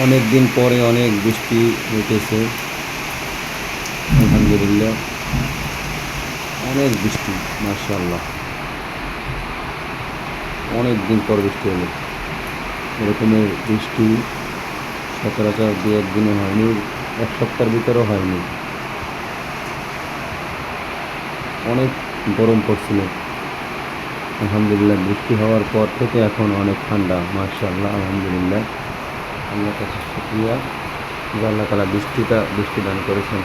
অনেক দিন পরে অনেক বৃষ্টি হইতেছে, আলহামদুলিল্লাহ। অনেক বৃষ্টি, মাশাআল্লাহ। অনেক দিন পর বৃষ্টি হলো। এরকমের বৃষ্টি সচরাচর দু একদিনে হয়নি, এক সপ্তাহের ভিতরেও হয়নি। অনেক গরম পড়ছিল, আলহামদুলিল্লাহ। বৃষ্টি হওয়ার পর থেকে এখন অনেক ঠান্ডা, মাশাআল্লাহ, আলহামদুলিল্লাহ। আল্লাহর কাছে শুকরিয়া যে আল্লাহ তাআলা বৃষ্টি দান করেছেন।